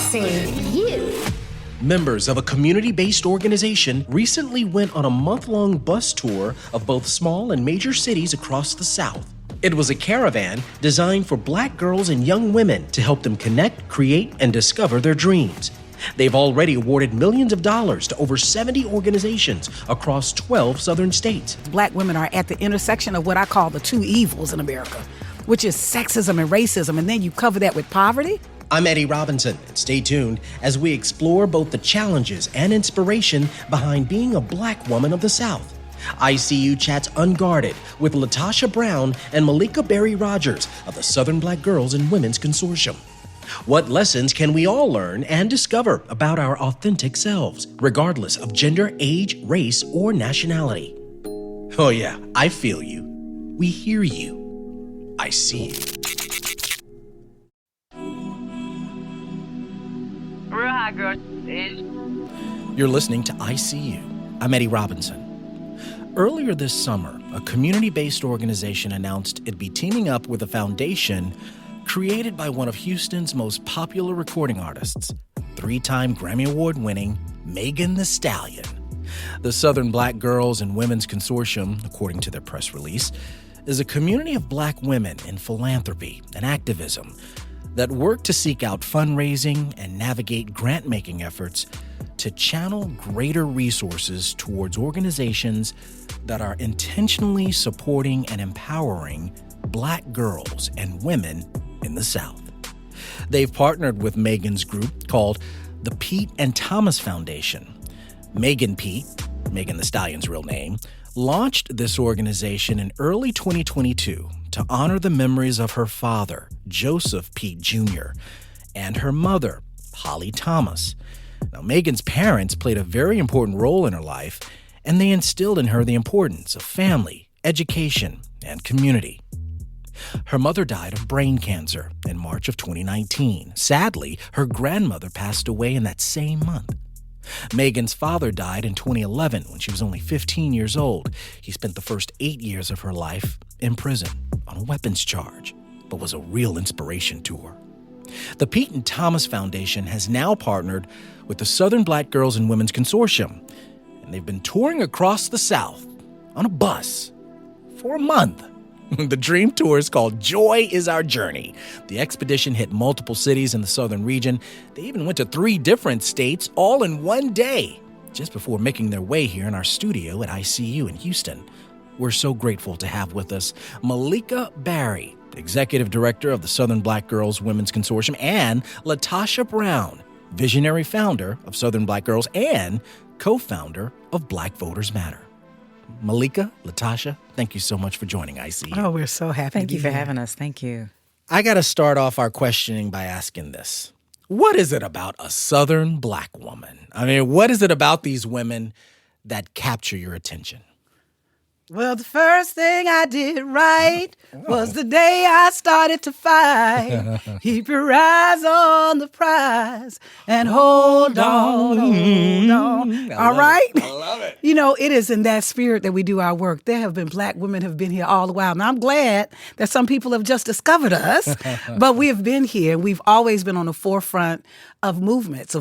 see you. Members of a community-based organization recently went on a month-long bus tour of both small and major cities across the South. It was a caravan designed for Black girls and young women to help them connect, create, and discover their dreams. They've already awarded millions of dollars to over 70 organizations across 12 southern states. Black women are at the intersection of what I call the two evils in America, which is sexism and racism, and then you cover that with poverty. I'm Eddie Robinson, and stay tuned as we explore both the challenges and inspiration behind being a Black woman of the South. ICU chats unguarded with Latasha Brown and Malika Berry Rogers of the Southern Black Girls and Women's Consortium. What lessons can we all learn and discover about our authentic selves, regardless of gender, age, race, or nationality? Oh yeah, I feel you. We hear you. I see you. Real hot girl. You're listening to ICU. I'm Eddie Robinson. Earlier this summer, a community-based organization announced it'd be teaming up with a foundation created by one of Houston's most popular recording artists, 3-time Grammy Award-winning Megan Thee Stallion. The Southern Black Girls and Women's Consortium, according to their press release, is a community of Black women in philanthropy and activism that work to seek out fundraising and navigate grant-making efforts to channel greater resources towards organizations that are intentionally supporting and empowering Black girls and women in the South. They've partnered with Megan's group called the Pete and Thomas Foundation. Megan Pete, Megan Thee Stallion's real name, launched this organization in early 2022 to honor the memories of her father, Joseph Pete Jr., and her mother, Holly Thomas. Now, Megan's parents played a very important role in her life, and they instilled in her the importance of family, education, and community. Her mother died of brain cancer in March of 2019. Sadly, her grandmother passed away in that same month. Megan's father died in 2011 when she was only 15 years old. He spent the first 8 years of her life in prison on a weapons charge, but was a real inspiration to her. The Pete and Thomas Foundation has now partnered with the Southern Black Girls and Women's Consortium, and they've been touring across the South on a bus for a month. The dream tour is called Joy is Our Journey. The expedition hit multiple cities in the southern region. They even went to 3 different states all in one day, just before making their way here in our studio at ICU in Houston. We're so grateful to have with us Malika Berry, Executive Director of the Southern Black Girls Women's Consortium, and Latasha Brown, visionary founder of Southern Black Girls and co-founder of Black Voters Matter. Malika, Latasha, thank you so much for joining ICU. Oh, we're so happy. Thank you for having us. Thank you. I got to start off our questioning by asking this. What is it about a Southern Black woman? I mean, what is it about these women that capture your attention? Well, the first thing I did right was the day I started to fight. Keep your eyes on the prize and hold on, hold on. All right? I love it. You know, it is in that spirit that we do our work. There have been Black women who have been here all the while. Now, I'm glad that some people have just discovered us, but we have been here. We've always been on the forefront of movements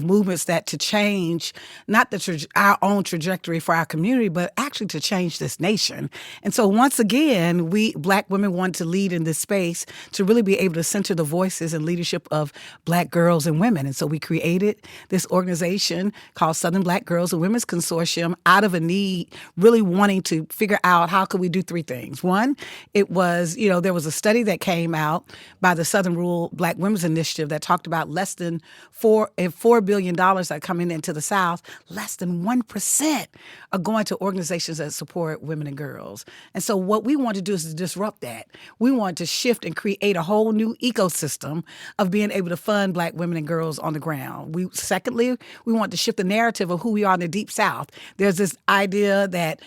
that to change, not our own trajectory for our community, but actually to change this nation. And so once again, we Black women want to lead in this space to really be able to center the voices and leadership of Black girls and women. And so we created this organization called Southern Black Girls and Women's Consortium out of a need, really wanting to figure out how could we do 3 things. One, it was, there was a study that came out by the Southern Rural Black Women's Initiative that talked about less than $4 billion that coming into the South, less than 1% are going to organizations that support women and girls. And so what we want to do is to disrupt that. We want to shift and create a whole new ecosystem of being able to fund Black women and girls on the ground. Secondly, we want to shift the narrative of who we are in the Deep South. There's this idea that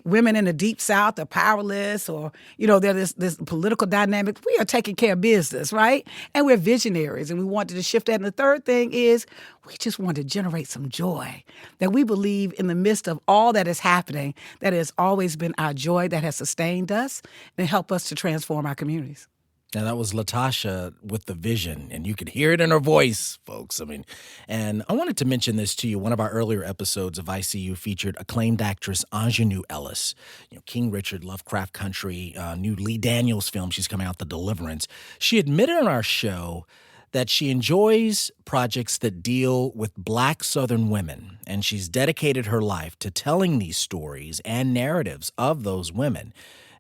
women in the Deep South are powerless, or, there's this political dynamic. We are taking care of business, right? And we're visionaries, and we wanted to shift that. And the third thing is we just want to generate some joy, that we believe in the midst of all that is happening, that has always been our joy that has sustained us and helped us to transform our communities. Now, that was Latasha with the vision, and you could hear it in her voice, folks. And I wanted to mention this to you. One of our earlier episodes of ICU featured acclaimed actress Aunjanue Ellis. King Richard, Lovecraft Country, new Lee Daniels film she's coming out, The Deliverance. She admitted on our show that she enjoys projects that deal with Black Southern women, and she's dedicated her life to telling these stories and narratives of those women,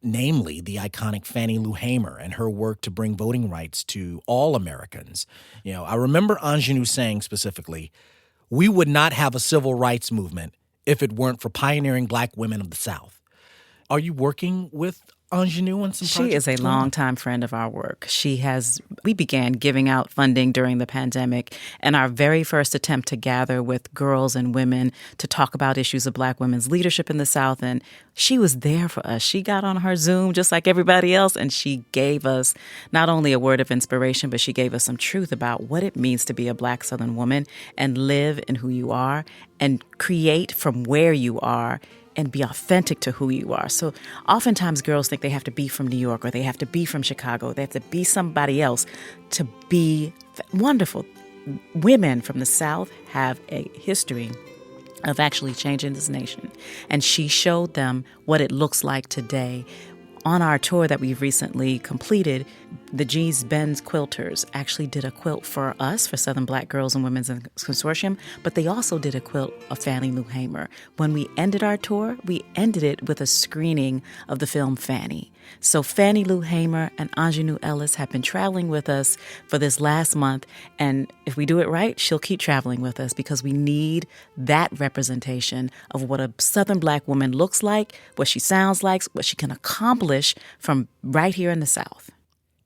namely the iconic Fannie Lou Hamer and her work to bring voting rights to all Americans. I remember Aunjanue saying specifically, "We would not have a civil rights movement if it weren't for pioneering Black women of the South." Are you working with Aunjanue on some projects? She is a longtime friend of our work. We began giving out funding during the pandemic, and our very first attempt to gather with girls and women to talk about issues of Black women's leadership in the South, and she was there for us. She got on her Zoom just like everybody else, and she gave us not only a word of inspiration, but she gave us some truth about what it means to be a Black Southern woman and live in who you are and create from where you are and be authentic to who you are. So oftentimes girls think they have to be from New York or they have to be from Chicago. They have to be somebody else to be wonderful. Women from the South have a history of actually changing this nation. And she showed them what it looks like today. On our tour that we've recently completed, the Gee's Benz Quilters actually did a quilt for us, for Southern Black Girls and Women's Consortium, but they also did a quilt of Fannie Lou Hamer. When we ended our tour, we ended it with a screening of the film Fannie. So Fannie Lou Hamer and Aunjanue Ellis have been traveling with us for this last month, and if we do it right, she'll keep traveling with us because we need that representation of what a Southern Black woman looks like, what she sounds like, what she can accomplish from right here in the South.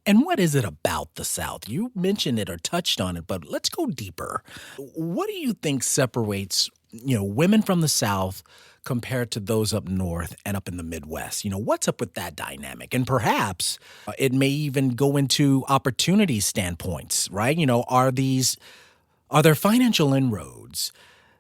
And what is it about the South? You mentioned it or touched on it, but let's go deeper. What do you think separates, women from the South compared to those up north and up in the Midwest? What's up with that dynamic? And perhaps it may even go into opportunity standpoints, right? Are there financial inroads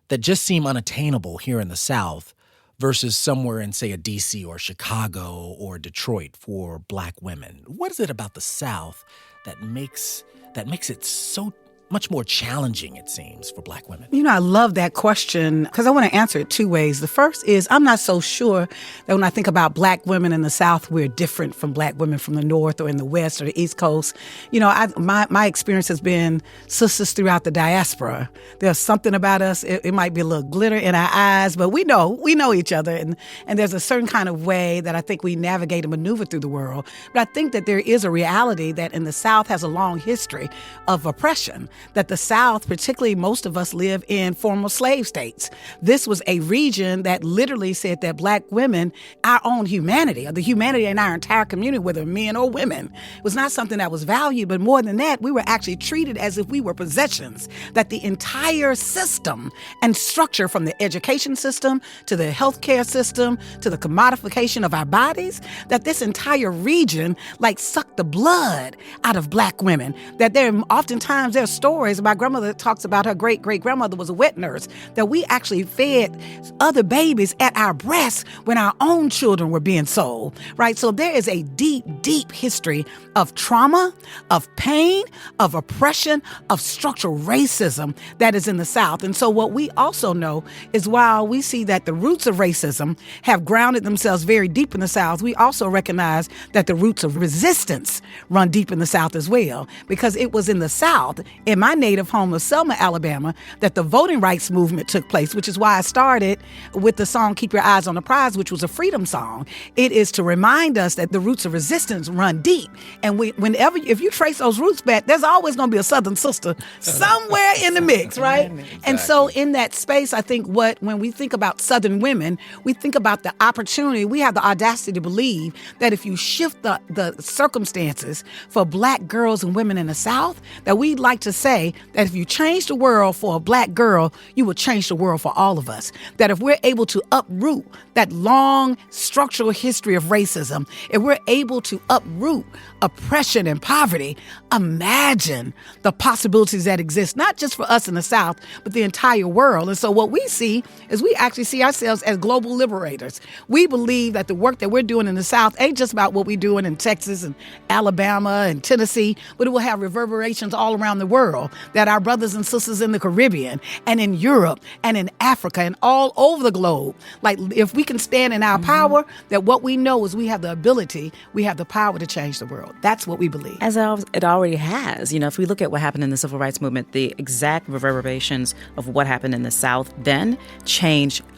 that just seem unattainable here in the South versus somewhere in, say, a D.C. or Chicago or Detroit for Black women? What is it about the South that makes it so much more challenging, it seems, for Black women? I love that question because I want to answer it two ways. The first is I'm not so sure that when I think about Black women in the South, we're different from Black women from the North or in the West or the East Coast. My experience has been sisters throughout the diaspora. There's something about us. It might be a little glitter in our eyes, but we know each other. And there's a certain kind of way that I think we navigate and maneuver through the world. But I think that there is a reality that in the South has a long history of oppression. That the South, particularly most of us live in former slave states. This was a region that literally said that Black women, our own humanity, or the humanity in our entire community, whether men or women, was not something that was valued. But more than that, we were actually treated as if we were possessions. That the entire system and structure, from the education system to the healthcare system to the commodification of our bodies, that this entire region sucked the blood out of Black women. That oftentimes there are stories. My grandmother talks about her great-great-grandmother was a wet nurse, that we actually fed other babies at our breasts when our own children were being sold, right? So there is a deep, deep history of trauma, of pain, of oppression, of structural racism that is in the South. And so what we also know is while we see that the roots of racism have grounded themselves very deep in the South, we also recognize that the roots of resistance run deep in the South as well, because it was in the South, in my native home of Selma, Alabama, that the voting rights movement took place, which is why I started with the song Keep Your Eyes on the Prize, which was a freedom song. It is to remind us that the roots of resistance run deep. And if you trace those roots back, there's always going to be a Southern sister somewhere in the mix, right? Exactly. And so in that space, I think when we think about Southern women, we think about the opportunity. We have the audacity to believe that if you shift the circumstances for Black girls and women in the South, that we'd like to say that if you change the world for a Black girl, you will change the world for all of us. That if we're able to uproot that long structural history of racism, if we're able to uproot a oppression and poverty, imagine the possibilities that exist, not just for us in the South, but the entire world. And so what we see is we actually see ourselves as global liberators. We believe that the work that we're doing in the South ain't just about what we're doing in Texas and Alabama and Tennessee, but it will have reverberations all around the world, that our brothers and sisters in the Caribbean and in Europe and in Africa and all over the globe, like if we can stand in our power, that what we know is we have the ability, we have the power to change the world. That's what we believe. As it already has. If we look at what happened in the Civil Rights Movement, the exact reverberations of what happened in the South then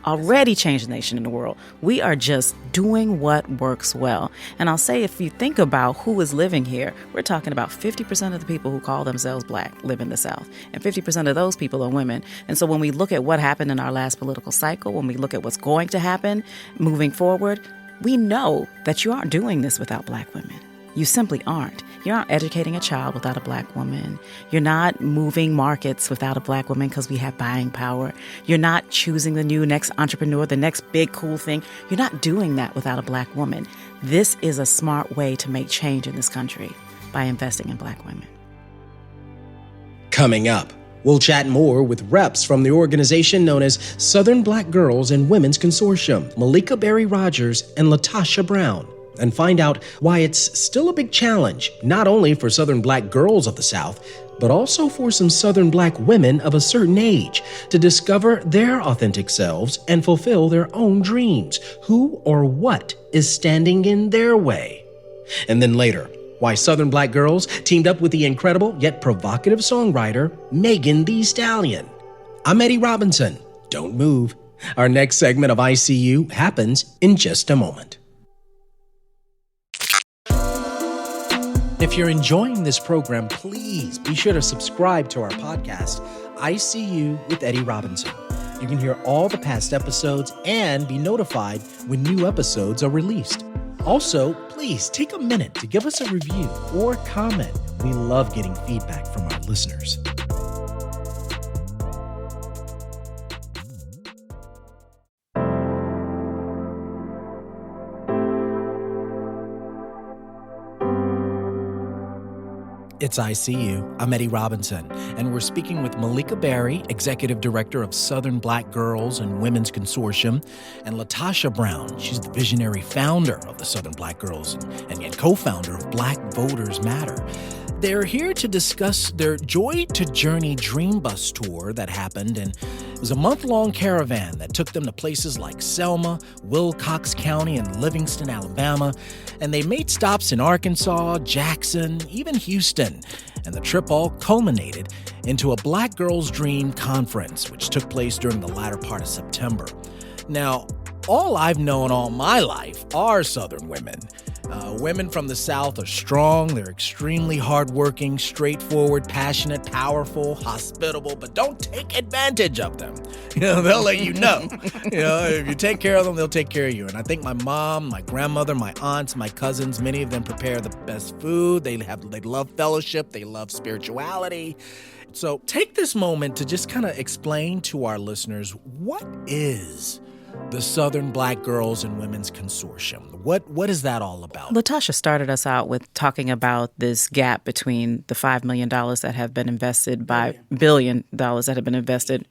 already changed the nation and the world. We are just doing what works well. And I'll say, if you think about who is living here, we're talking about 50% of the people who call themselves Black live in the South. And 50% of those people are women. And so when we look at what happened in our last political cycle, when we look at what's going to happen moving forward, we know that you aren't doing this without Black women. You simply aren't. You aren't educating a child without a Black woman. You're not moving markets without a Black woman because we have buying power. You're not choosing the new next entrepreneur, the next big cool thing. You're not doing that without a Black woman. This is a smart way to make change in this country, by investing in Black women. Coming up, we'll chat more with reps from the organization known as Southern Black Girls and Women's Consortium, Malika Berry Rogers and Latasha Brown, and find out why it's still a big challenge, not only for Southern Black girls of the South, but also for some Southern Black women of a certain age to discover their authentic selves and fulfill their own dreams. Who or what is standing in their way? And then later, why Southern Black girls teamed up with the incredible yet provocative songwriter Megan Thee Stallion. I'm Eddie Robinson. Don't move. Our next segment of ICU happens in just a moment. If you're enjoying this program, please be sure to subscribe to our podcast, ICU with Eddie Robinson. You can hear all the past episodes and be notified when new episodes are released. Also, please take a minute to give us a review or comment. We love getting feedback from our listeners. It's ICU. I'm Eddie Robinson, and we're speaking with Malika Berry, Executive Director of Southern Black Girls and Women's Consortium, and Latasha Brown. She's the visionary founder of the Southern Black Girls and yet co-founder of Black Voters Matter. They're here to discuss their Joy to Journey Dream Bus tour that happened, and it was a month-long caravan that took them to places like Selma, Wilcox County, and Livingston, Alabama, and they made stops in Arkansas, Jackson, even Houston, and the trip all culminated into a Black Girls Dream Conference, which took place during the latter part of September. Now, all I've known all my life are Southern women. Women from the South are strong, they're extremely hardworking, straightforward, passionate, powerful, hospitable, but don't take advantage of them. They'll let you know. If you take care of them, they'll take care of you. And I think my mom, my grandmother, my aunts, my cousins, many of them prepare the best food. They love fellowship, they love spirituality. So take this moment to just kind of explain to our listeners, what is the Southern Black Girls and Women's Consortium? What is that all about? Latasha started us out with talking about this gap between the $5 million that have been invested by $1 billion that have been invested,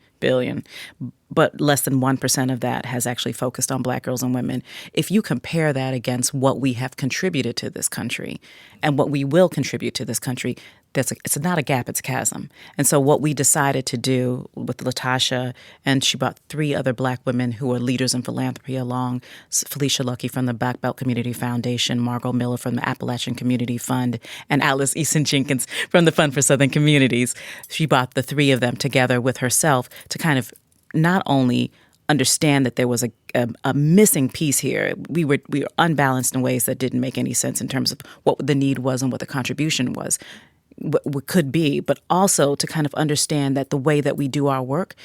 but less than 1% of that has actually focused on Black girls and women. If you compare that against what we have contributed to this country and what we will contribute to this country, it's not a gap, it's a chasm. And so what we decided to do with Latasha, and she brought 3 other Black women who are leaders in philanthropy along, Felicia Lucky from the Black Belt Community Foundation, Margot Miller from the Appalachian Community Fund, and Alice Easton Jenkins from the Fund for Southern Communities. She brought the 3 of them together with herself to kind of not only understand that there was a missing piece here. We were unbalanced in ways that didn't make any sense in terms of what the need was and what the contribution was. What could be, but also to kind of understand that the way that we do our work,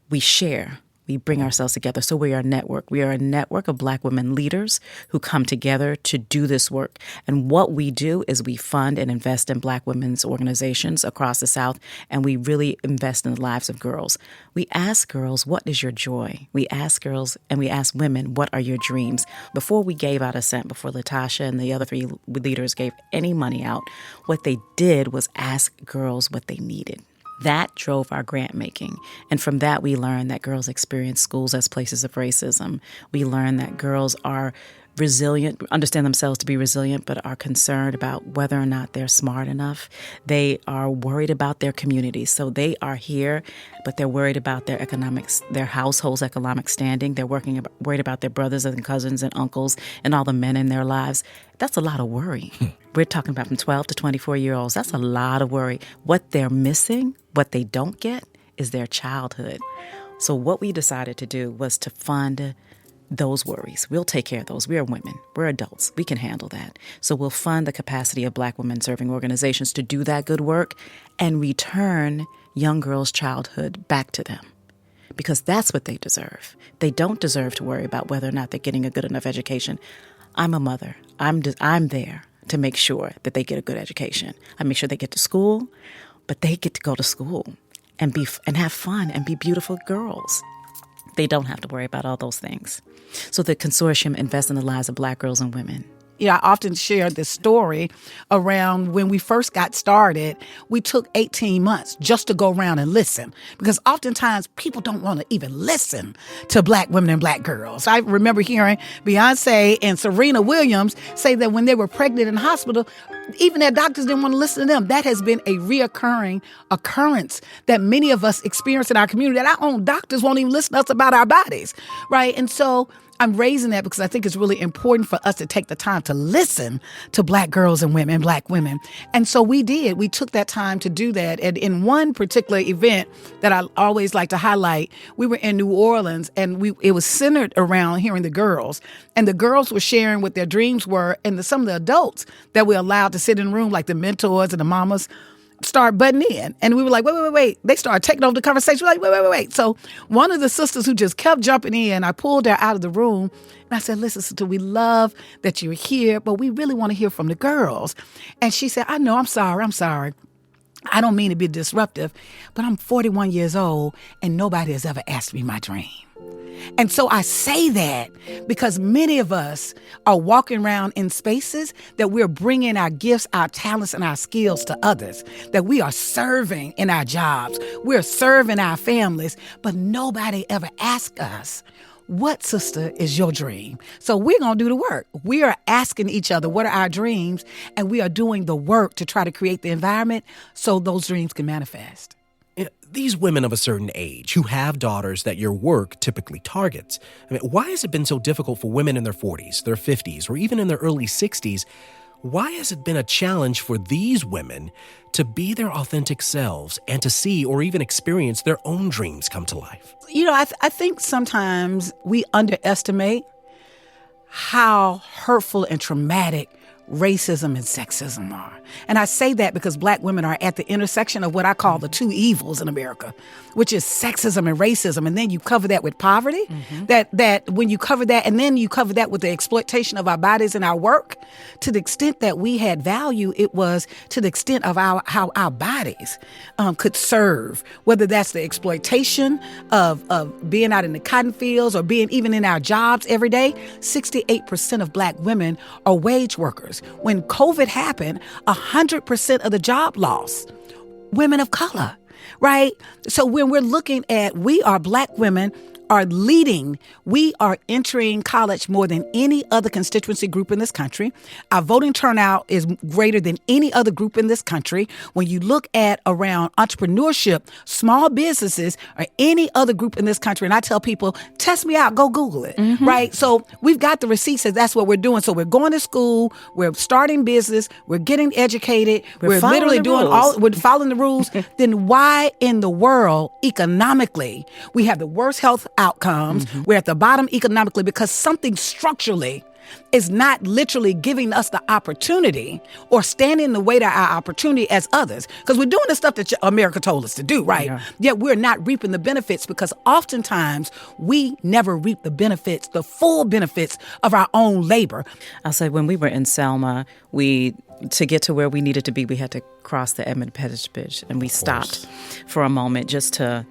we share. we bring ourselves together. So we are a network. We are a network of Black women leaders who come together to do this work. And what we do is we fund and invest in Black women's organizations across the South, and we really invest in the lives of girls. We ask girls, what is your joy? We ask girls and we ask women, what are your dreams? Before we gave out a cent, before Latasha and the other 3 leaders gave any money out, what they did was ask girls what they needed. That drove our grant making. And from that, we learned that girls experience schools as places of racism. We learned that girls are resilient, understand themselves to be resilient, but are concerned about whether or not they're smart enough. They are worried about their communities. So they are here, but they're worried about their economics, their household's economic standing. They're worried about their brothers and cousins and uncles and all the men in their lives. That's a lot of worry. We're talking about from 12 to 24-year-olds. That's a lot of worry. What they're missing, what they don't get, is their childhood. So what we decided to do was to fund those worries. We'll take care of those. We are women. We're adults. We can handle that. So we'll fund the capacity of Black women serving organizations to do that good work and return young girls' childhood back to them, because that's what they deserve. They don't deserve to worry about whether or not they're getting a good enough education. I'm a mother. I'm there to make sure that they get a good education. I make sure they get to school, but they get to go to school and have fun and be beautiful girls. They don't have to worry about all those things. So the consortium invests in the lives of Black girls and women. I often share this story around when we first got started. We took 18 months just to go around and listen, because oftentimes people don't want to even listen to Black women and Black girls. I remember hearing Beyonce and Serena Williams say that when they were pregnant in the hospital, even their doctors didn't want to listen to them. That has been a reoccurring occurrence that many of us experience in our community, that our own doctors won't even listen to us about our bodies, right? And so I'm raising that because I think it's really important for us to take the time to listen to Black girls and women, Black women. And so we did. We took that time to do that. And in one particular event that I always like to highlight, we were in New Orleans, and it was centered around hearing the girls. And the girls were sharing what their dreams were, and some of the adults that we allowed to sit in the room, like the mentors and the mamas, start butting in. And we were like, wait. They started taking over the conversation. We're like, wait. So one of the sisters who just kept jumping in, I pulled her out of the room and I said, listen, sister, we love that you're here, but we really want to hear from the girls. And she said, I know, I'm sorry. I don't mean to be disruptive, but I'm 41 years old and nobody has ever asked me my dream. And so I say that because many of us are walking around in spaces that we're bringing our gifts, our talents, and our skills to others, that we are serving in our jobs, we're serving our families, but nobody ever asks us, what, sister, is your dream? So we're going to do the work. We are asking each other, what are our dreams? And we are doing the work to try to create the environment so those dreams can manifest. These women of a certain age who have daughters that your work typically targets, why has it been so difficult for women in their 40s, their 50s, or even in their early 60s? Why has it been a challenge for these women to be their authentic selves and to see or even experience their own dreams come to life? I think sometimes we underestimate how hurtful and traumatic racism and sexism are. And I say that because Black women are at the intersection of what I call the two evils in America, which is sexism and racism. And then you cover that with poverty, that when you cover that, and then you cover that with the exploitation of our bodies and our work, to the extent that we had value, it was to the extent of how our bodies could serve, whether that's the exploitation of being out in the cotton fields or being even in our jobs every day. 68% of Black women are wage workers. When COVID happened, 100% of the job loss, women of color, right? So when we're looking at, we are Black women are leading. We are entering college more than any other constituency group in this country. Our voting turnout is greater than any other group in this country. When you look at around entrepreneurship, small businesses, or any other group in this country, and I tell people, test me out, go Google it, right? So we've got the receipts that that's what we're doing. So we're going to school, we're starting business, we're getting educated, we're literally doing we're following the rules. Then why in the world, economically, we have the worst health outcomes? We're at the bottom economically because something structurally is not literally giving us the opportunity or standing in the way to our opportunity as others. Because we're doing the stuff that America told us to do, right? Yeah. Yet we're not reaping the benefits because oftentimes we never reap the benefits, the full benefits of our own labor. I'll say when we were in Selma, to get to where we needed to be, we had to cross the Edmund Pettus Bridge, and we stopped for a moment just to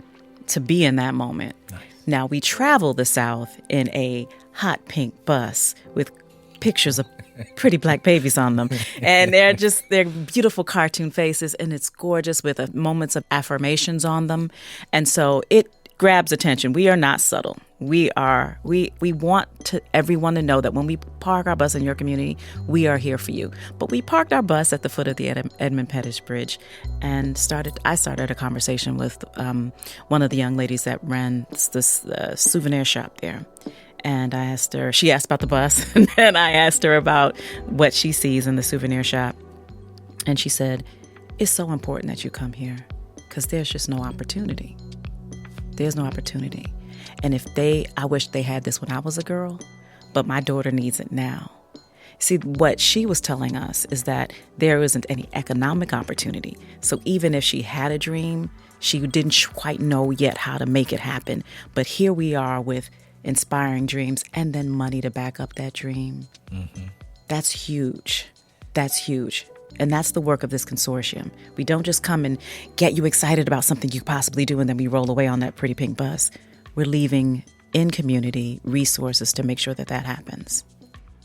be in that moment. Nice. Now, we traveled the South in a hot pink bus with pictures of pretty black babies on them. And they're beautiful cartoon faces, and it's gorgeous with moments of affirmations on them. And so it grabs attention. We are not subtle. We want everyone to know that when we park our bus in your community, we are here for you. But we parked our bus at the foot of the Edmund Pettus Bridge and I started a conversation with one of the young ladies that ran this souvenir shop there. And she asked about the bus, and then I asked her about what she sees in the souvenir shop. And she said, it's so important that you come here because there's just no opportunity. There's no opportunity. And I wish they had this when I was a girl, but my daughter needs it now. See, what she was telling us is that there isn't any economic opportunity. So even if she had a dream, she didn't quite know yet how to make it happen. But here we are with inspiring dreams and then money to back up that dream. Mm-hmm. That's huge. That's huge. And that's the work of this consortium. We don't just come and get you excited about something you possibly do and then we roll away on that pretty pink bus. We're leaving in community resources to make sure that happens.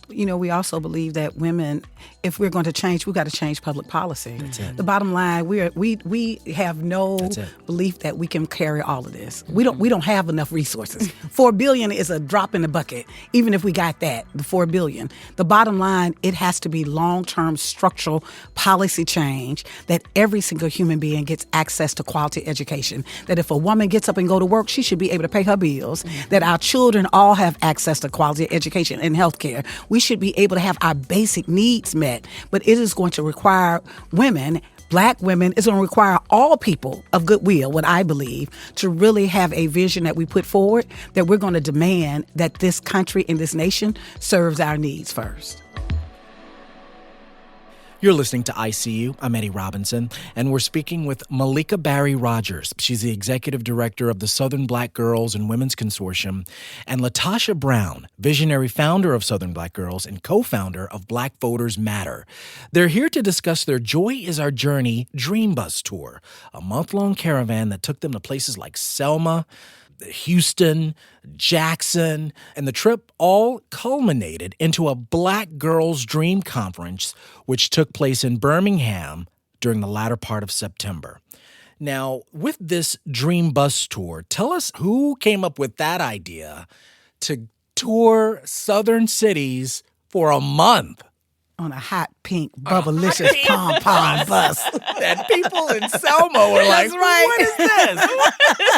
You know, we also believe that women, if we're going to change, we've got to change public policy. The bottom line, we have no belief that we can carry all of this. We don't have enough resources. $4 billion is a drop in the bucket, even if we got that, the $4 billion. The bottom line, it has to be long-term structural policy change that every single human being gets access to quality education. That if a woman gets up and go to work, she should be able to pay her bills. That our children all have access to quality education and health care. We should be able to have our basic needs met, but it is going to require women, Black women, it's going to require all people of goodwill, what I believe, to really have a vision that we put forward, that we're going to demand that this country and this nation serves our needs first. You're listening to ICU. I'm Eddie Robinson, and we're speaking with Malika Barry Rogers. She's the executive director of the Southern Black Girls and Women's Consortium, and LaTosha Brown, visionary founder of Southern Black Girls and co-founder of Black Voters Matter. They're here to discuss their Joy is Our Journey Dream Bus Tour, a month-long caravan that took them to places like Selma, Houston, Jackson, and the trip all culminated into a Black Girls Dream Conference, which took place in Birmingham during the latter part of September. Now, with this Dream Bus Tour, tell us who came up with that idea to tour Southern cities for a month. On a hot pink, bubblicious pom-pom bus. And people in Selma were like, what is this?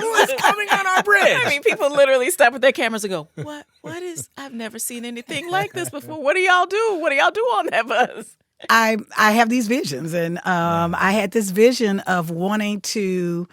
Who is coming on our bridge? I mean, people literally stop with their cameras and go, what is, I've never seen anything like this before. What do y'all do? What do y'all do on that bus? I have these visions, and I had this vision of wanting to,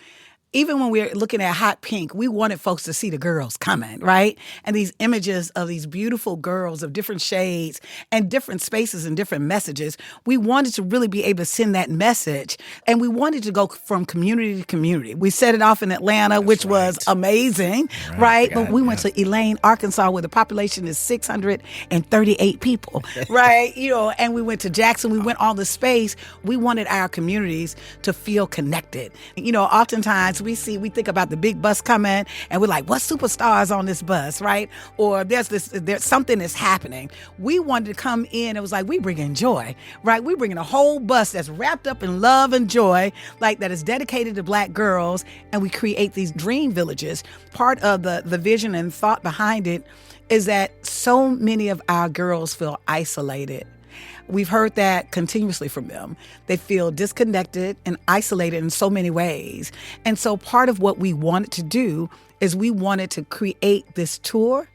even when we're looking at hot pink, we wanted folks to see the girls coming, right? And these images of these beautiful girls of different shades and different spaces and different messages, we wanted to really be able to send that message. And we wanted to go from community to community. We set it off in Atlanta, which was amazing, right? But we went to Elaine, Arkansas, where the population is 638 people, right? You know, and we went to Jackson. We went all the space. We wanted our communities to feel connected. You know, oftentimes we think about the big bus coming and we're like, what superstars on this bus, right? Or there's something that's happening. We wanted to come in, it was like, we bringing joy, right? We bringing a whole bus that's wrapped up in love and joy, like that is dedicated to Black girls, and we create these dream villages. Part of the vision and thought behind it is that so many of our girls feel isolated. We've heard that continuously from them. They feel disconnected and isolated in so many ways. And so part of what we wanted to do is we wanted to create this tour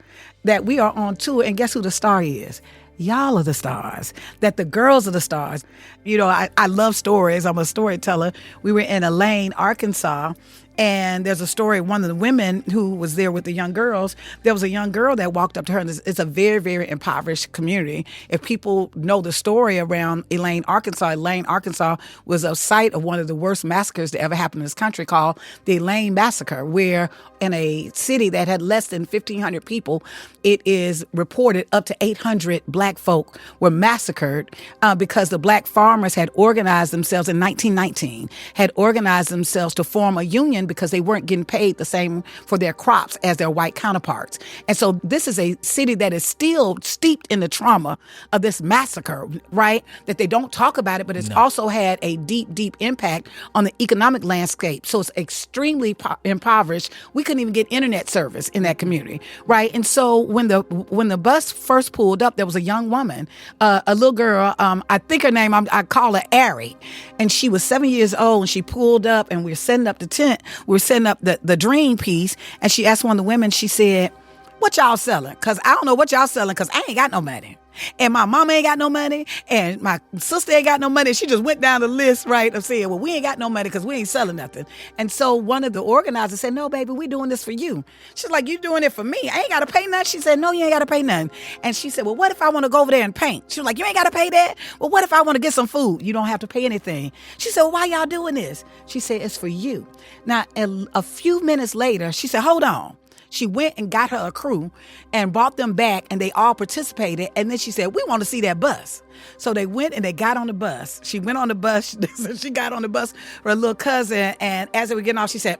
that we are on tour. And guess who the star is? Y'all are the stars, that the girls are the stars. You know, I love stories. I'm a storyteller. We were in Elaine, Arkansas, And there's a story, one of the women who was there with the young girls, there was a young girl that walked up to her, and it's a very, very impoverished community. If people know the story around Elaine, Arkansas was a site of one of the worst massacres that ever happened in this country called the Elaine Massacre, where in a city that had less than 1,500 people, it is reported up to 800 black folk were massacred because the black farmers had organized themselves in 1919, had organized themselves to form a union because they weren't getting paid the same for their crops as their white counterparts. And so this is a city that is still steeped in the trauma of this massacre, right? That they don't talk about it, but it's also had a deep, deep impact on the economic landscape. So it's extremely impoverished. We couldn't even get internet service in that community, right? And so when the bus first pulled up, there was a young woman, a little girl, I think her name, I call her Ari, and she was 7 years old, and she pulled up, and we were setting up the tent. We were setting up the dream piece, and she asked one of the women, she said, "What y'all selling? Because I don't know what y'all selling because I ain't got no money. And my mama ain't got no money. And my sister ain't got no money." She just went down the list, right, of saying, well, we ain't got no money because we ain't selling nothing. And so one of the organizers said, "No, baby, we doing this for you." She's like, "You doing it for me? I ain't got to pay nothing." She said, "No, you ain't got to pay nothing." And she said, "Well, what if I want to go over there and paint?" She was like, "You ain't got to pay that." "Well, what if I want to get some food?" "You don't have to pay anything." She said, "Well, why y'all doing this?" She said, "It's for you." Now, a few minutes later, she said, "Hold on." She went and got her a crew and brought them back, and they all participated. And then she said, "We want to see that bus." So they went and they got on the bus. She went on the bus. She got on the bus for her little cousin. And as they were getting off, she said,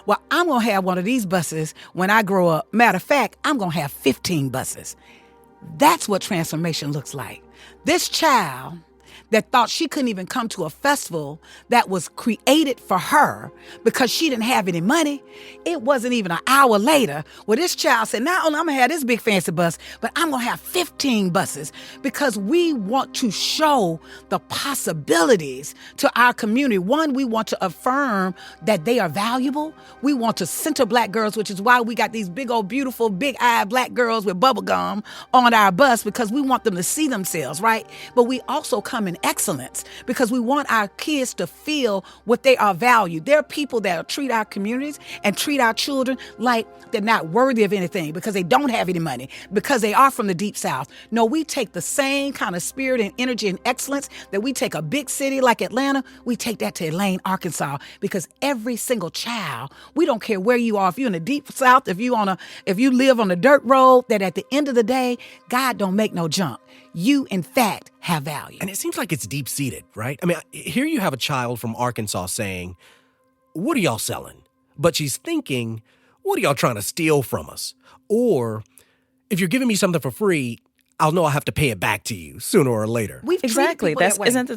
"Well, I'm going to have one of these buses when I grow up. Matter of fact, I'm going to have 15 buses." That's what transformation looks like. This child that thought she couldn't even come to a festival that was created for her because she didn't have any money. It wasn't even an hour later where this child said, "Not only I'm going to have this big fancy bus, but I'm going to have 15 buses," because we want to show the possibilities to our community. One, we want to affirm that they are valuable. We want to center black girls, which is why we got these big old beautiful big-eyed black girls with bubble gum on our bus, because we want them to see themselves, right? But we also come in excellence because we want our kids to feel what they are valued. There are people that treat our communities and treat our children like they're not worthy of anything because they don't have any money, because they are from the Deep South. No, we take the same kind of spirit and energy and excellence that we take a big city like Atlanta, we take that to Elaine, Arkansas, because every single child, we don't care where you are, if you're in the Deep South, if you live on a dirt road, that at the end of the day, God don't make no junk. You, in fact, have value. And it seems like it's deep-seated, right? I mean, here you have a child from Arkansas saying, "What are y'all selling?" But she's thinking, "What are y'all trying to steal from us?" Or, "If you're giving me something for free, I'll know I have to pay it back to you sooner or later." Exactly. Isn't that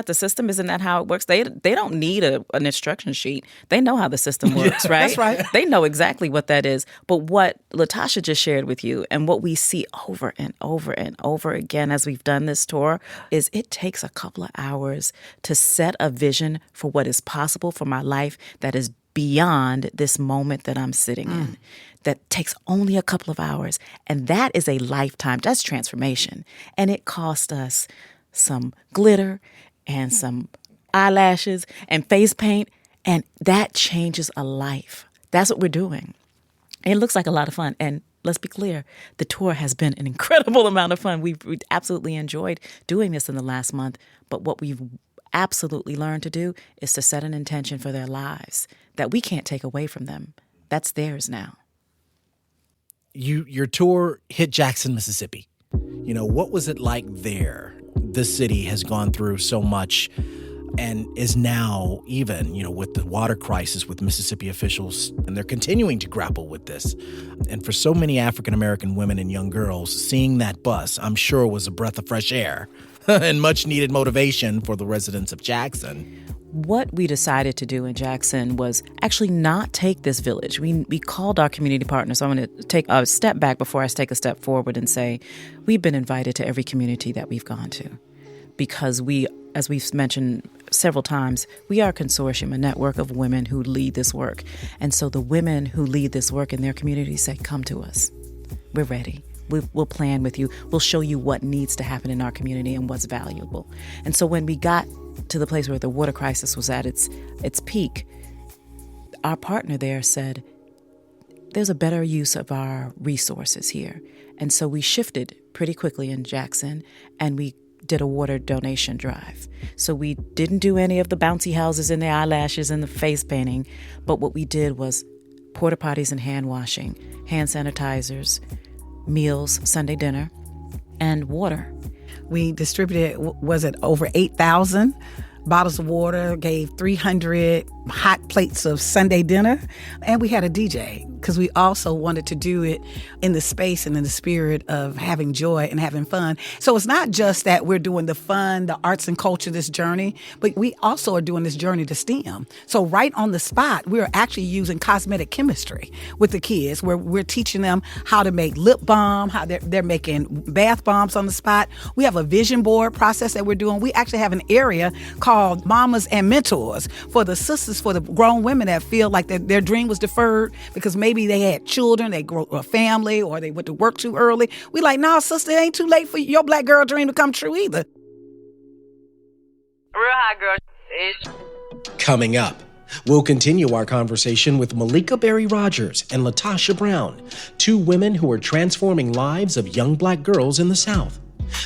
the system? Isn't that how it works? They don't need an instruction sheet. They know how the system works, right? That's right. They know exactly what that is. But what Latasha just shared with you, and what we see over and over and over again as we've done this tour, is it takes a couple of hours to set a vision for what is possible for my life that is beyond this moment that I'm sitting in. That takes only a couple of hours. And that is a lifetime. That's transformation. And it cost us some glitter and some eyelashes and face paint. And that changes a life. That's what we're doing. It looks like a lot of fun. And let's be clear, the tour has been an incredible amount of fun. We've absolutely enjoyed doing this in the last month. But what we've absolutely learned to do is to set an intention for their lives that we can't take away from them. That's theirs now. Your tour hit Jackson, Mississippi. What was it like there? This city has gone through so much and is now even, with the water crisis with Mississippi officials, and they're continuing to grapple with this. And for so many African-American women and young girls, seeing that bus, I'm sure, was a breath of fresh air and much needed motivation for the residents of Jackson. What we decided to do in Jackson was actually not take this village. We called our community partners. So I'm going to take a step back before I take a step forward and say we've been invited to every community that we've gone to because we, as we've mentioned several times, we are a consortium, a network of women who lead this work. And so the women who lead this work in their communities say, "Come to us. We're ready. We'll plan with you. We'll show you what needs to happen in our community and what's valuable." And so when we got to the place where the water crisis was at its peak, our partner there said, there's a better use of our resources here. And so we shifted pretty quickly in Jackson, and we did a water donation drive. So we didn't do any of the bouncy houses and the eyelashes and the face painting, but what we did was porta potties and hand washing, hand sanitizers, meals, Sunday dinner, and water. We distributed, was it over 8,000 bottles of water, gave 300 hot plates of Sunday dinner, and we had a DJ because we also wanted to do it in the space and in the spirit of having joy and having fun. So it's not just that we're doing the fun, the arts and culture, this journey, but we also are doing this journey to STEM. So right on the spot, we're actually using cosmetic chemistry with the kids, where we're teaching them how to make lip balm, how they're making bath bombs on the spot. We have a vision board process that we're doing. We actually have an area called Mamas and Mentors for the sisters, for the grown women that feel like their dream was deferred because maybe they had children, they grew a family, or they went to work too early. We like, nah, sister, it ain't too late for your black girl dream to come true either. Real hot girl. Coming up, we'll continue our conversation with Malika Berry Rogers and Latasha Brown, two women who are transforming lives of young black girls in the South.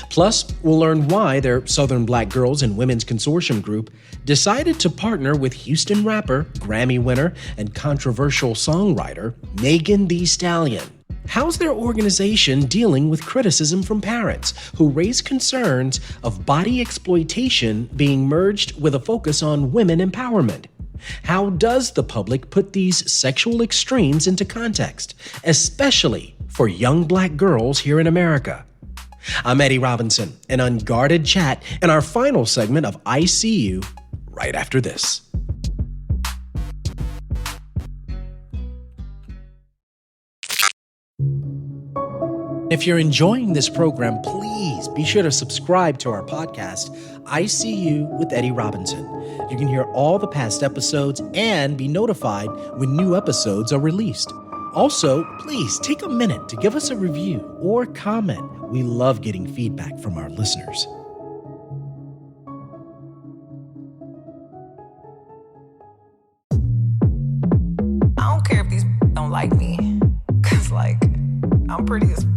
Plus, we'll learn why their Southern Black Girls and Women's Consortium group decided to partner with Houston rapper, Grammy winner, and controversial songwriter Megan Thee Stallion. How's their organization dealing with criticism from parents who raise concerns of body exploitation being merged with a focus on women empowerment? How does the public put these sexual extremes into context, especially for young black girls here in America? I'm Eddie Robinson, an unguarded chat in our final segment of I See You right after this. If you're enjoying this program, please be sure to subscribe to our podcast, I See You with Eddie Robinson. You can hear all the past episodes and be notified when new episodes are released. Also, please take a minute to give us a review or comment. We love getting feedback from our listeners. I don't care if these don't like me, because, like, I'm pretty as...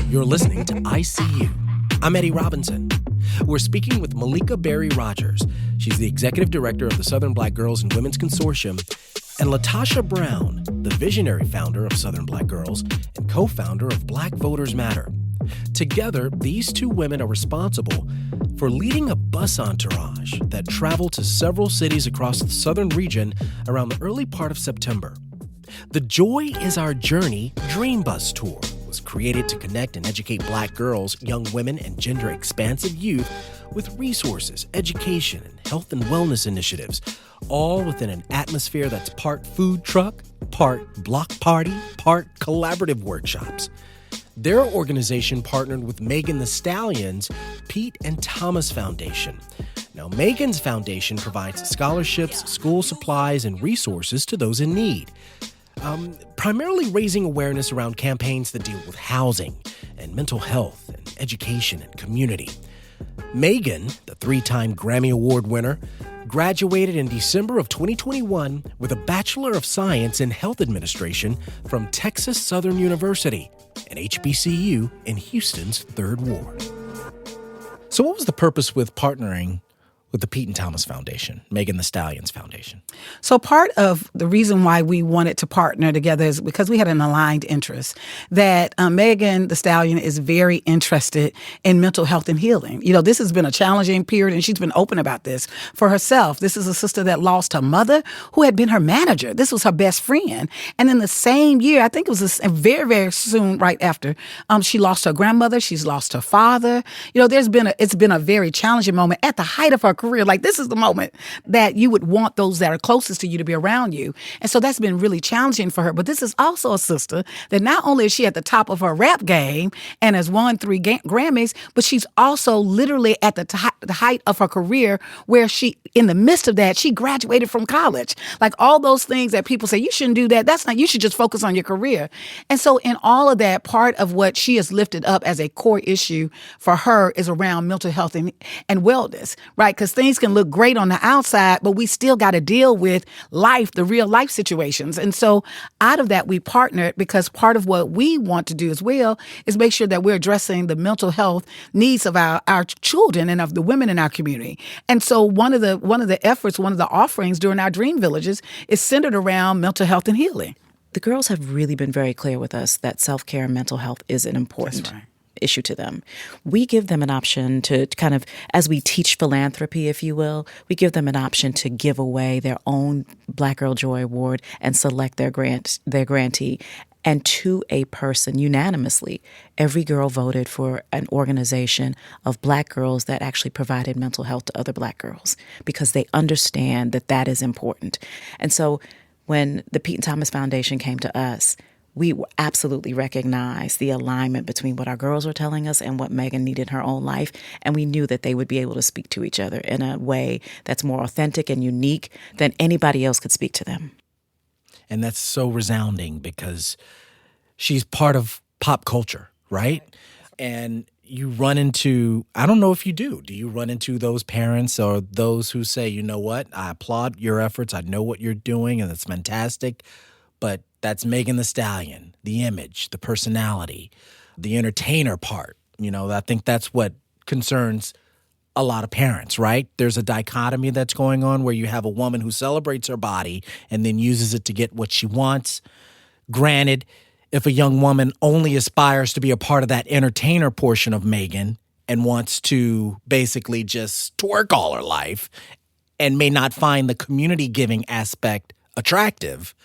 You're listening to I See You. I'm Eddie Robinson. We're speaking with Malika Berry Rogers. She's the executive director of the Southern Black Girls and Women's Consortium, and Latasha Brown, the visionary founder of Southern Black Girls and co-founder of Black Voters Matter. Together, these two women are responsible for leading a bus entourage that traveled to several cities across the southern region around the early part of September. The Joy is Our Journey Dream Bus Tour was created to connect and educate black girls, young women, and gender-expansive youth with resources, education, and health and wellness initiatives, all within an atmosphere that's part food truck, part block party, part collaborative workshops. Their organization partnered with Megan Thee Stallion's Pete and Thomas Foundation. Now, Megan's foundation provides scholarships, school supplies, and resources to those in need, primarily raising awareness around campaigns that deal with housing and mental health and education and community. Megan, the 3-time Grammy Award winner, graduated in December of 2021 with a Bachelor of Science in Health Administration from Texas Southern University, an HBCU in Houston's 3rd Ward. So what was the purpose with partnering with the Pete and Thomas Foundation, Megan Thee Stallion's foundation? So part of the reason why we wanted to partner together is because we had an aligned interest that Megan Thee Stallion is very interested in mental health and healing. You know, this has been a challenging period, and she's been open about this for herself. This is a sister that lost her mother, who had been her manager. This was her best friend. And in the same year, I think it was very, very soon right after, she lost her grandmother. She's lost her father. You know, it's been a very challenging moment at the height of her career. Like, this is the moment that you would want those that are closest to you to be around you. And so that's been really challenging for her. But this is also a sister that not only is she at the top of her rap game and has won 3 Grammys, but she's also literally at the height of her career, where she, in the midst of that, she graduated from college. Like, all those things that people say, you shouldn't do that. That's not, you should just focus on your career. And so in all of that, part of what she has lifted up as a core issue for her is around mental health and wellness, right? Because Because things can look great on the outside, but we still got to deal with life, the real life situations. And so out of that, we partnered because part of what we want to do as well is make sure that we're addressing the mental health needs of our children and of the women in our community. And so one of the efforts, one of the offerings during our Dream Villages is centered around mental health and healing. The girls have really been very clear with us that self-care and mental health is an important issue to them. We give them an option to kind of, as we teach philanthropy, if you will, we give them an option to give away their own Black Girl Joy Award and select their grantee. And to a person, unanimously, every girl voted for an organization of Black girls that actually provided mental health to other Black girls because they understand that that is important. And so when the Pete and Thomas Foundation came to us, we absolutely recognized the alignment between what our girls were telling us and what Megan needed in her own life. And we knew that they would be able to speak to each other in a way that's more authentic and unique than anybody else could speak to them. And that's so resounding because she's part of pop culture, right? And you run into, I don't know if you do you run into those parents or those who say, you know what, I applaud your efforts, I know what you're doing and it's fantastic, but that's Megan Thee Stallion, the image, the personality, the entertainer part. You know, I think that's what concerns a lot of parents, right? There's a dichotomy that's going on where you have a woman who celebrates her body and then uses it to get what she wants. Granted, if a young woman only aspires to be a part of that entertainer portion of Megan and wants to basically just twerk all her life and may not find the community giving aspect attractive,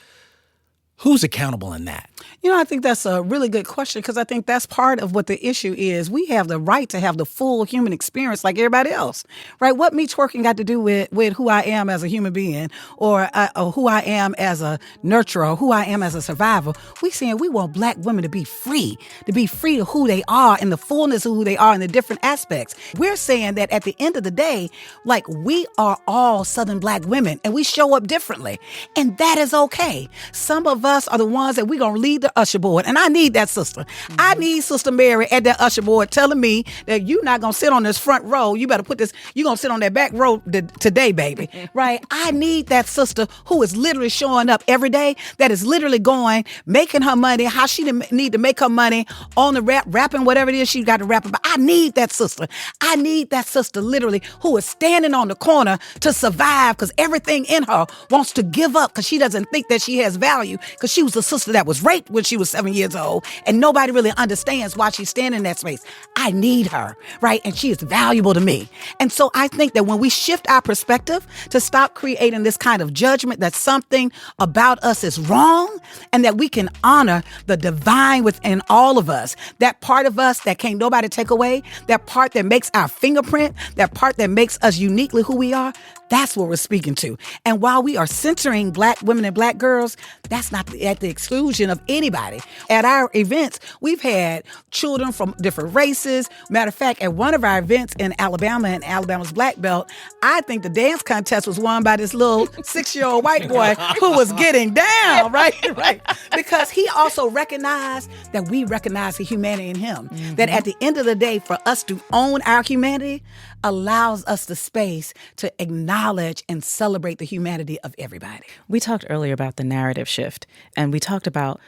who's accountable in that? You know, I think that's a really good question because I think that's part of what the issue is. We have the right to have the full human experience like everybody else, right? What me twerking got to do with who I am as a human being or who I am as a nurturer or who I am as a survivor? We saying we want Black women to be free to who they are and the fullness of who they are in the different aspects. We're saying that at the end of the day, like we are all Southern Black women and we show up differently. And that is okay. Some of us are the ones that we're going to lead the usher board. And I need that sister. Mm-hmm. I need Sister Mary at that usher board telling me that you're not going to sit on this front row. You better you're going to sit on that back row today, baby. Right? I need that sister who is literally showing up every day, that is literally making her money, how she need to make her money on the rapping, whatever it is she got to rap about. I need that sister. I need that sister literally who is standing on the corner to survive because everything in her wants to give up because she doesn't think that she has value because she was a sister that was raped when she was 7 years old and nobody really understands why she's standing in that space. I need her, right? And she is valuable to me. And so I think that when we shift our perspective to stop creating this kind of judgment that something about us is wrong and that we can honor the divine within all of us, that part of us that can't nobody take away, that part that makes our fingerprint, that part that makes us uniquely who we are, that's what we're speaking to. And while we are centering Black women and Black girls, that's not at the exclusion of anybody. At our events, we've had children from different races. Matter of fact, at one of our events in Alabama, in Alabama's Black Belt, I think the dance contest was won by this little 6-year-old white boy who was getting down, right? Because he also recognized that we recognize the humanity in him. Mm-hmm. That at the end of the day, for us to own our humanity allows us the space to acknowledge and celebrate the humanity of everybody. We talked earlier about the narrative shift, and we talked about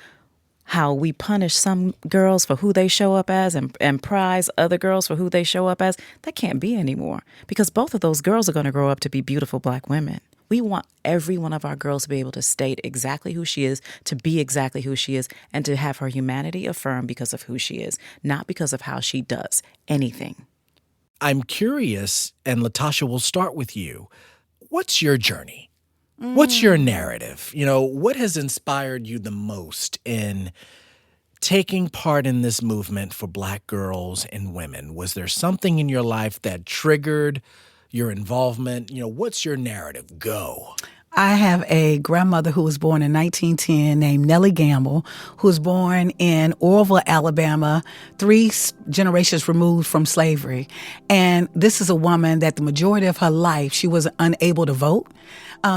how we punish some girls for who they show up as and prize other girls for who they show up as. That can't be anymore because both of those girls are going to grow up to be beautiful Black women. We want every one of our girls to be able to state exactly who she is, to be exactly who she is, and to have her humanity affirmed because of who she is, not because of how she does anything. I'm curious, and Latasha, we'll start with you. What's your journey? What's your narrative? You know, what has inspired you the most in taking part in this movement for Black girls and women? Was there something in your life that triggered your involvement? You know, what's your narrative? Go. I have a grandmother who was born in 1910 named Nellie Gamble, who was born in Orville, Alabama, 3 generations removed from slavery. And this is a woman that the majority of her life, she was unable to vote.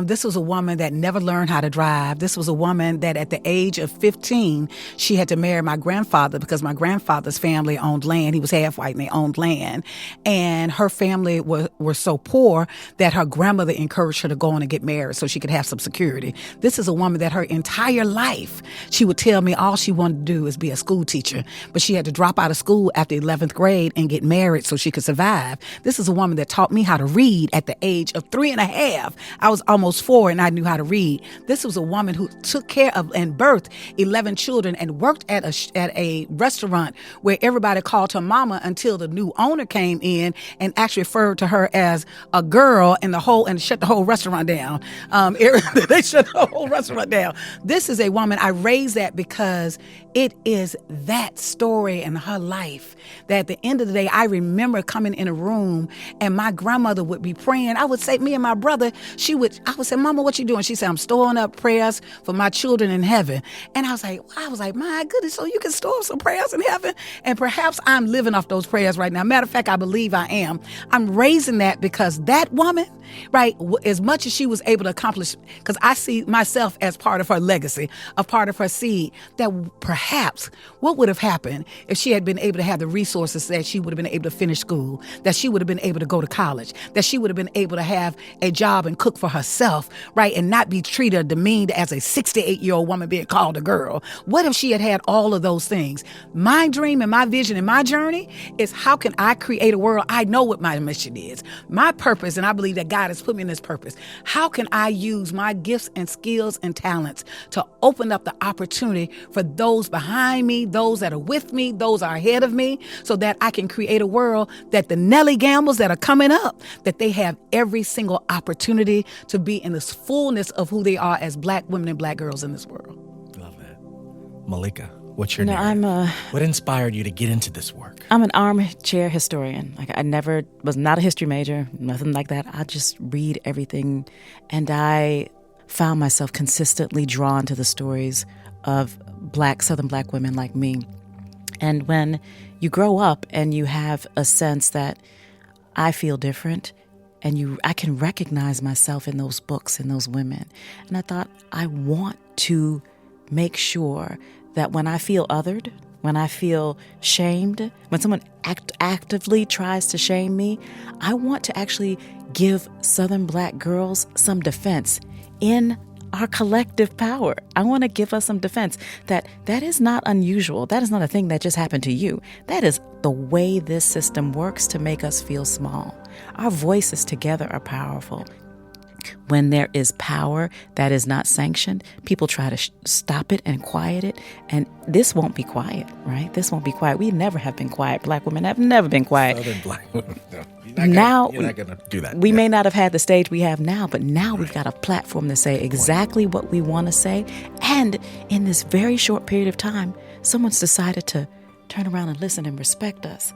This was a woman that never learned how to drive. This was a woman that at the age of 15, she had to marry my grandfather because my grandfather's family owned land. He was half white and they owned land. And her family were so poor that her grandmother encouraged her to go on and get married so she could have some security. This is a woman that her entire life, she would tell me all she wanted to do is be a school teacher. But she had to drop out of school after 11th grade and get married so she could survive. This is a woman that taught me how to read at the age of 3.5. I was almost 4 and I knew how to read. This was a woman who took care of and birthed 11 children and worked at a restaurant where everybody called her mama until the new owner came in and actually referred to her as a girl and shut the whole restaurant down. They shut the whole restaurant down. This is a woman, I raised that because it is that story in her life that at the end of the day, I remember coming in a room and my grandmother would be praying. I would say, me and my brother, I would say, Mama, what you doing? She said, I'm storing up prayers for my children in heaven. And I was like, my goodness, so you can store some prayers in heaven? And perhaps I'm living off those prayers right now. Matter of fact, I believe I am. I'm raising that because that woman, right, as much as she was able to accomplish, because I see myself as part of her legacy, a part of her seed, that perhaps what would have happened if she had been able to have the resources that she would have been able to finish school, that she would have been able to go to college, that she would have been able to have a job and cook for herself, right, and not be treated or demeaned as a 68-year-old woman being called a girl. What if she had had all of those things? My dream and my vision and my journey is how can I create a world? I know what my mission is. My purpose, and I believe that God has put me in this purpose. How can I use my gifts and skills and talents to open up the opportunity for those behind me, those that are with me, those are ahead of me, so that I can create a world that the Nelly Gambles that are coming up, that they have every single opportunity to be in this fullness of who they are as Black women and Black girls in this world. Love that. Malika, what's your name? What inspired you to get into this work? I'm an armchair historian. Like, I was not a history major, nothing like that. I just read everything, and I found myself consistently drawn to the stories of Southern Black women like me. And when you grow up and you have a sense that I feel different, and I can recognize myself in those books and those women. And I thought, I want to make sure that when I feel othered, when I feel shamed, when someone actively tries to shame me, I want to actually give Southern Black girls some defense in our collective power. I want to give us some defense that is not unusual. That is not a thing that just happened to you. That is the way this system works to make us feel small. Our voices together are powerful. When there is power that is not sanctioned, people try to stop it and quiet it. And this won't be quiet, right? This won't be quiet. We never have been quiet. Black women have never been quiet. Southern Black women. You're not going to do that. We may not have had the stage we have now, but now we've got a platform to say exactly what we want to say. And in this very short period of time, someone's decided to turn around and listen and respect us.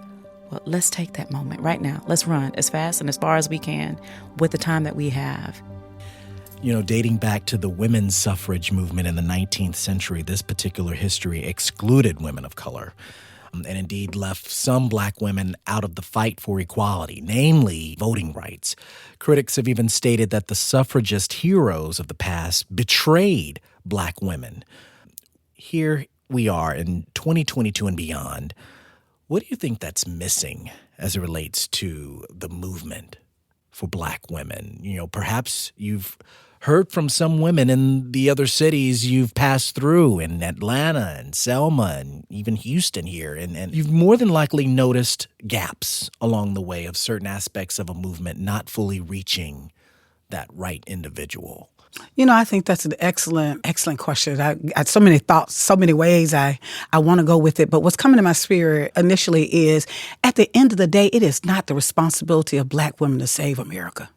Well, let's take that moment right now. Let's run as fast and as far as we can with the time that we have. You know, dating back to the women's suffrage movement in the 19th century, this particular history excluded women of color and indeed left some Black women out of the fight for equality, namely voting rights. Critics have even stated that the suffragist heroes of the past betrayed Black women. Here we are in 2022 and beyond. What do you think that's missing as it relates to the movement for Black women? You know, perhaps you've heard from some women in the other cities you've passed through, in Atlanta and Selma and even Houston here, and you've more than likely noticed gaps along the way of certain aspects of a movement not fully reaching that right individual. You know, I think that's an excellent question. I had so many thoughts, so many ways I want to go with it. But what's coming to my spirit initially is, at the end of the day, it is not the responsibility of Black women to save America.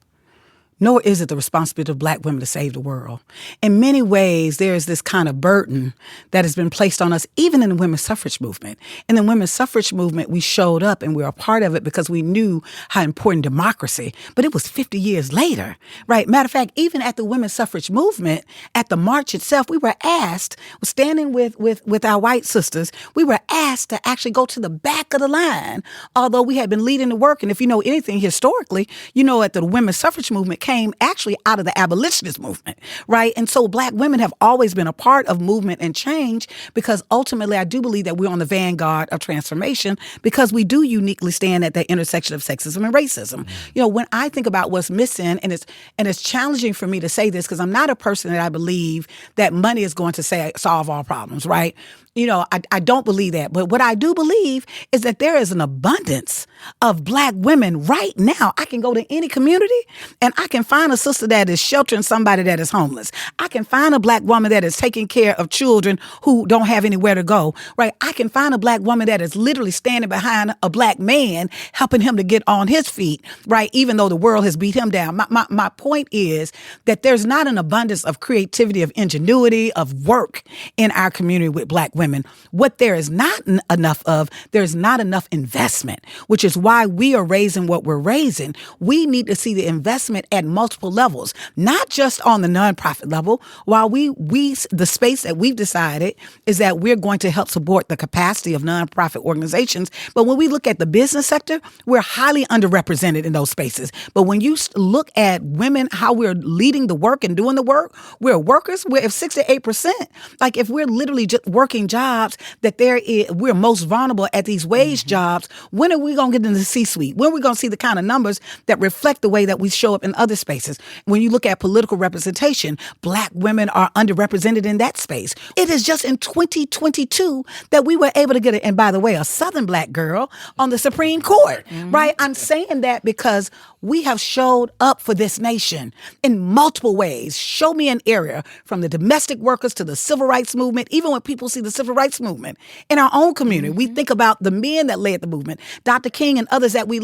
Nor is it the responsibility of Black women to save the world. In many ways, there is this kind of burden that has been placed on us, even in the women's suffrage movement. In the women's suffrage movement, we showed up and we were a part of it because we knew how important democracy. But it was 50 years later, right? Matter of fact, even at the women's suffrage movement, at the march itself, we were asked, standing with our white sisters, we were asked to actually go to the back of the line, although we had been leading the work. And if you know anything historically, you know that the women's suffrage movement came actually out of the abolitionist movement, right? And so Black women have always been a part of movement and change because ultimately I do believe that we're on the vanguard of transformation because we do uniquely stand at the intersection of sexism and racism. You know, when I think about what's missing, and it's challenging for me to say this because I'm not a person that I believe that money is going to solve all problems, right? You know, I don't believe that. But what I do believe is that there is an abundance of Black women right now. I can go to any community and I can find a sister that is sheltering somebody that is homeless. I can find a Black woman that is taking care of children who don't have anywhere to go, right? I can find a Black woman that is literally standing behind a Black man, helping him to get on his feet, right? Even though the world has beat him down. My point is that there's not an abundance of creativity, of ingenuity, of work in our community with Black women. What there is not enough of, there's not enough investment, which is why we are raising what we're raising. We need to see the investment at multiple levels, not just on the nonprofit level. While the space that we've decided is that we're going to help support the capacity of nonprofit organizations. But when we look at the business sector, we're highly underrepresented in those spaces. But when you look at women, how we're leading the work and doing the work, we're workers. We're 6 to 8%. Like if we're literally just working jobs that we're most vulnerable at these wage jobs, when are we going to get into the C-suite? When are we going to see the kind of numbers that reflect the way that we show up in other spaces? When you look at political representation, Black women are underrepresented in that space. It is just in 2022 that we were able to get it. And by the way, a Southern Black girl on the Supreme Court, right? I'm saying that because we have showed up for this nation in multiple ways. Show me an area from the domestic workers to the civil rights movement. Even when people see the civil rights movement in our own community, we think about the men that led the movement, Dr. King and others that we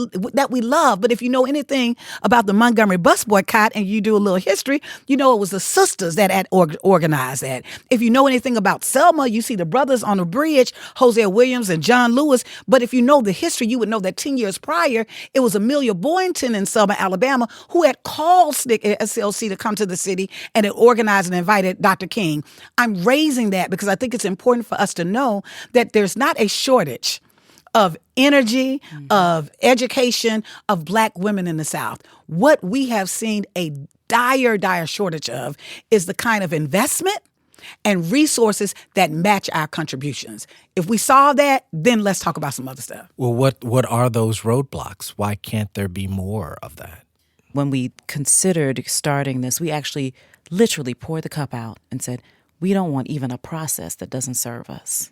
love. But if you know anything about the Montgomery bus boycott and you do a little history, you know it was the sisters that had organized that. If you know anything about Selma, you see the brothers on the bridge, Hosea Williams and John Lewis. But if you know the history, you would know that 10 years prior, it was Amelia Boynton in Selma, Alabama, who had called SNCC SLC to come to the city and had organized and invited Dr. King. I'm raising that because I think it's important for us to know that there's not a shortage of energy, of education, of Black women in the South. What we have seen a dire shortage of is the kind of investment and resources that match our contributions. If we solve that, then let's talk about some other stuff. Well, what are those roadblocks? Why can't there be more of that? When we considered starting this, we actually literally poured the cup out and said, we don't want even a process that doesn't serve us.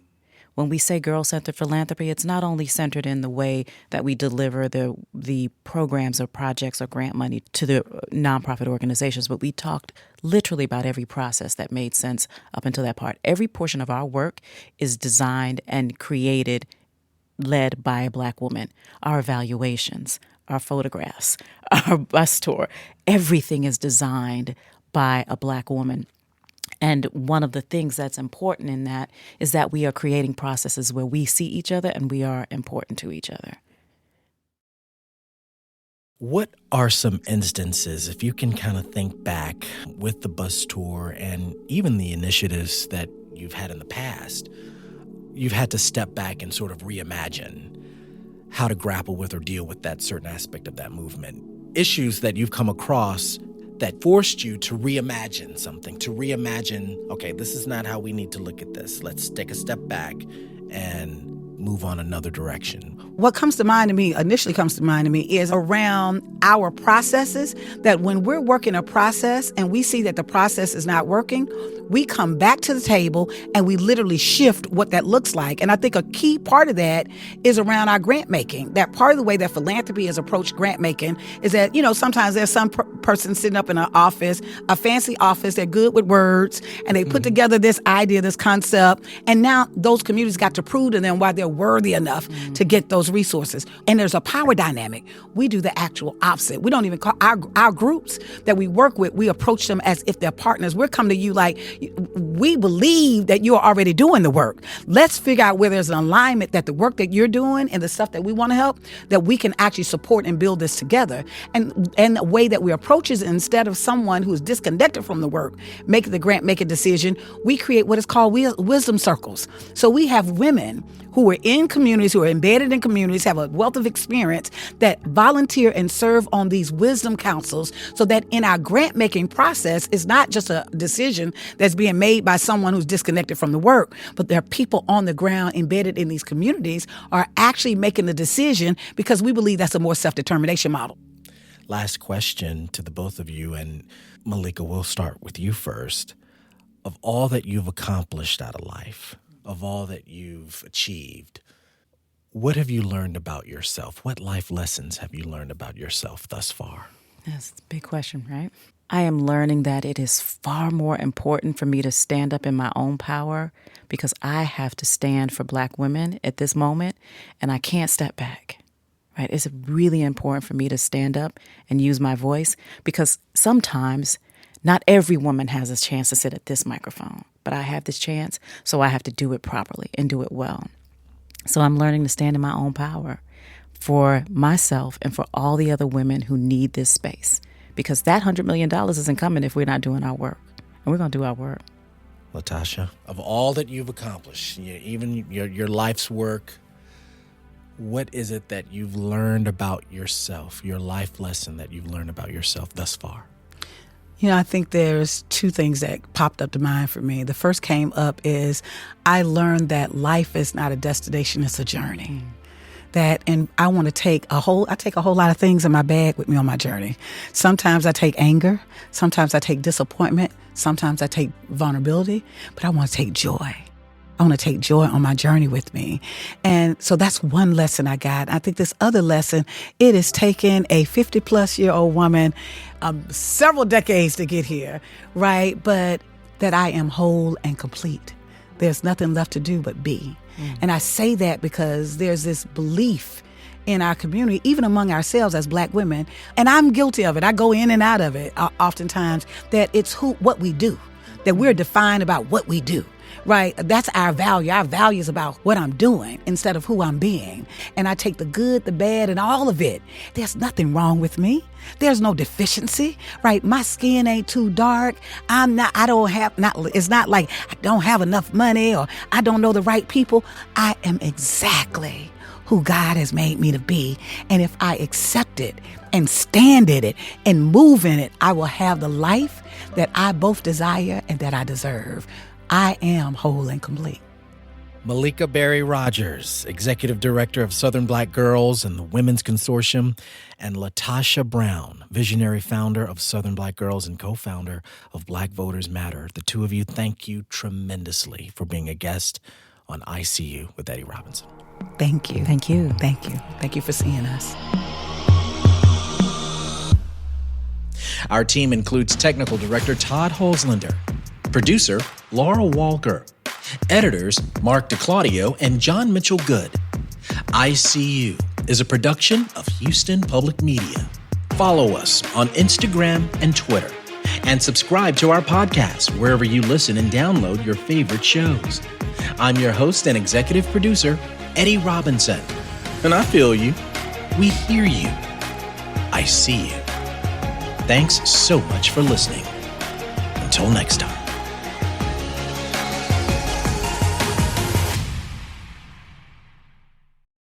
When we say girl-centered philanthropy, it's not only centered in the way that we deliver the programs or projects or grant money to the nonprofit organizations, but we talked literally about every process that made sense up until that part. Every portion of our work is designed and created, led by a Black woman. Our evaluations, our photographs, our bus tour, everything is designed by a Black woman. And one of the things that's important in that is that we are creating processes where we see each other and we are important to each other. What are some instances, if you can kind of think back with the bus tour and even the initiatives that you've had in the past, you've had to step back and sort of reimagine how to grapple with or deal with that certain aspect of that movement? Issues that you've come across that forced you to reimagine something, to reimagine, okay, this is not how we need to look at this. Let's take a step back and move on another direction. What initially comes to mind to me is around our processes, that when we're working a process and we see that the process is not working, we come back to the table and we literally shift what that looks like. And I think a key part of that is around our grant making. That part of the way that philanthropy has approached grant making is that, sometimes there's some person sitting up in an office, a fancy office, they're good with words, and they put together this idea, this concept, and now those communities got to prove to them why they're worthy enough to get those resources. And there's a power dynamic. We do the actual opposite. We don't even call our groups that we work with, we approach them as if they're partners. We're coming to you like, we believe that you're already doing the work. Let's figure out where there's an alignment that the work that you're doing and the stuff that we want to help, that we can actually support and build this together. And the way that we approach is, instead of someone who's disconnected from the work, make a decision, we create what is called wisdom circles. So we have women who are in communities, who are embedded in communities, have a wealth of experience that volunteer and serve on these wisdom councils so that in our grant-making process, it's not just a decision that's being made by someone who's disconnected from the work, but there are people on the ground embedded in these communities are actually making the decision because we believe that's a more self-determination model. Last question to the both of you, and Malika, we'll start with you first. Of all that you've accomplished out of life, of all that you've achieved, what have you learned about yourself? What life lessons have you learned about yourself thus far? That's a big question, right? I am learning that it is far more important for me to stand up in my own power because I have to stand for Black women at this moment, and I can't step back. Right? It's really important for me to stand up and use my voice because sometimes not every woman has a chance to sit at this microphone, but I have this chance, so I have to do it properly and do it well. So I'm learning to stand in my own power for myself and for all the other women who need this space because that $100 million isn't coming if we're not doing our work, and we're going to do our work. LaTosha, of all that you've accomplished, even your life's work, what is it that you've learned about yourself, your life lesson that you've learned about yourself thus far? You know, I think there's two things that popped up to mind for me. The first came up is I learned that life is not a destination, it's a journey. And I want to take a whole lot of things in my bag with me on my journey. Sometimes I take anger, sometimes I take disappointment, sometimes I take vulnerability, but I want to take joy. I want to take joy on my journey with me. And so that's one lesson I got. I think this other lesson, it has taken a 50-plus-year-old woman several decades to get here, right? But that I am whole and complete. There's nothing left to do but be. And I say that because there's this belief in our community, even among ourselves as Black women, and I'm guilty of it. I go in and out of it oftentimes, that it's what we do, that we're defined about what we do. Right? That's our value. Our value is about what I'm doing instead of who I'm being. And I take the good, the bad, and all of it. There's nothing wrong with me. There's no deficiency, right? My skin ain't too dark. It's not like I don't have enough money or I don't know the right people. I am exactly who God has made me to be. And if I accept it and stand in it and move in it, I will have the life that I both desire and that I deserve. I am whole and complete. Malika Berry Rogers, Executive Director of Southern Black Girls and the Women's Consortium, and LaTosha Brown, visionary founder of Southern Black Girls and co-founder of Black Voters Matter. The two of you, thank you tremendously for being a guest on ICU with Eddie Robinson. Thank you. Thank you. Thank you. Thank you for seeing us. Our team includes Technical Director Todd Holzlander, Producer Laura Walker, Editors Mark DeClaudio and John Mitchell Good. ICU is a production of Houston Public Media. Follow us on Instagram and Twitter, and subscribe to our podcast wherever you listen and download your favorite shows. I'm your host and executive producer, Eddie Robinson. And I feel you. We hear you. I see you. Thanks so much for listening. Until next time.